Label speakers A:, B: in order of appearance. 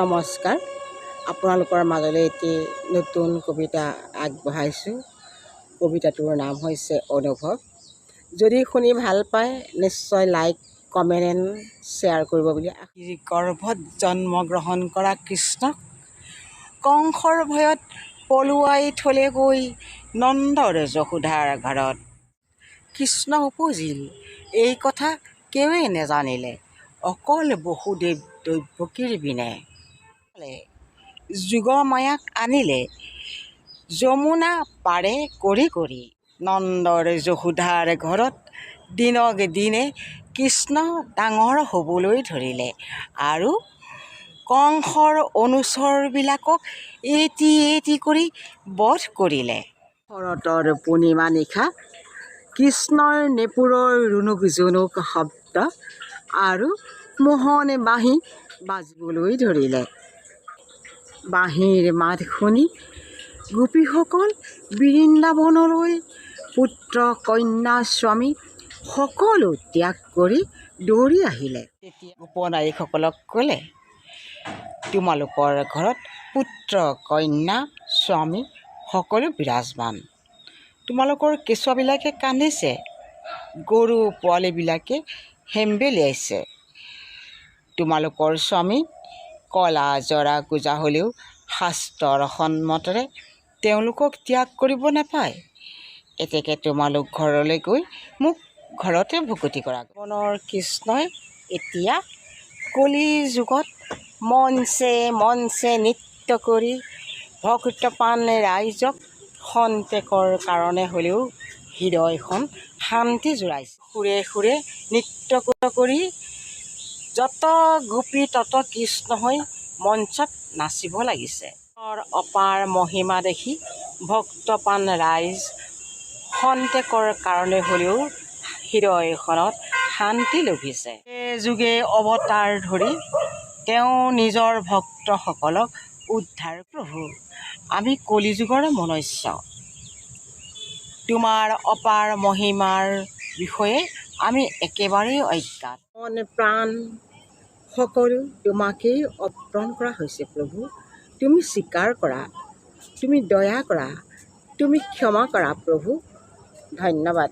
A: নমস্কাৰ। আপোনালোকৰ মাজলৈ এটি নতুন কবিতা আগবঢ়াইছোঁ। কবিতাটোৰ নাম হৈছে অনুভৱ। যদি শুনি ভাল পায় নিশ্চয় লাইক, কমেণ্ট এণ্ড শ্বেয়াৰ কৰিব বুলি। গৰ্ভত জন্মগ্ৰহণ কৰা কৃষ্ণক কংসৰ ভয়ত পলুৱাই থলেগৈ নন্দৰ যশোধাৰ ঘৰত। কৃষ্ণ উপজিল এই কথা কেৱে নেজানিলে, অকল বসুদেৱ দৈৱকীৰ বিনে। যোগমায়াক আনিলে যমুনা পাৰে কৰি কৰি, নন্দৰ যশোধাৰ ঘৰত দিনক দিনে কৃষ্ণ ডাঙৰ হ'বলৈ ধৰিলে, আৰু কংসৰ অনুচৰবিলাকক এটি এটি কৰি বধ কৰিলে। শৰতৰ পূৰ্ণিমা নিশা কৃষ্ণৰ নেপুৰৰ ৰুণুক জুনুক শব্দ আৰু মোহন বাঁহী বাজিবলৈ ধৰিলে। বাঁহীৰ মাত শুনি গোপীসকল বৃন্দাবনলৈ পুত্ৰ কন্যা স্বামী সকলো ত্যাগ কৰি দৌৰি আহিলে। তেতিয়া গোপনাৰীসকলক ক'লে, তোমালোকৰ ঘৰত পুত্ৰ কন্যা স্বামী সকলো বিৰাজমান। তোমালোকৰ কেঁচুৱাবিলাকে কান্দিছে, গৰু পোৱালীবিলাকে হেম্বেলিয়াইছে। তোমালোকৰ স্বামী কলা জৰা কোজা হ'লেও শাস্ত্ৰৰ সন্মতেৰে তেওঁলোকক ত্যাগ কৰিব নাপায়। এতেকে তোমালোক ঘৰলৈ গৈ মোক ঘৰতে ভকতি কৰা। মনৰ কৃষ্ণই এতিয়া কলি যুগত মঞ্চে মঞ্চে নৃত্য কৰি ভক্তপ্ৰাণ ৰাইজক খন্তেকৰ কাৰণে হ'লেও হৃদয়খন শান্তি জোৰাইছে। সুৰে সুৰে নৃত্য কৰি যত গোপী তত কৃষ্ণ হৈ মঞ্চত নাচিব লাগিছে। অপাৰ মহিমা দেখি ভক্তপ্ৰাণ ৰাইজ খন্তেকৰ কাৰণে হ'লেও হৃদয়খনত শান্তি লভিছে। যুগে অৱতাৰ ধৰি তেওঁ নিজৰ ভক্তসকলক উদ্ধাৰ। প্ৰভু, আমি কলিযুগৰ মনুষ্য, তোমাৰ অপাৰ মহিমাৰ বিষয়ে আমি একেবাৰেই অজ্ঞাত। মন প্ৰাণ সকলো তোমাকেই অৰ্পণ কৰা হৈছে। প্ৰভু, তুমি স্বীকাৰ কৰা, তুমি দয়া কৰা, তুমি ক্ষমা কৰা। প্ৰভু, ধন্যবাদ।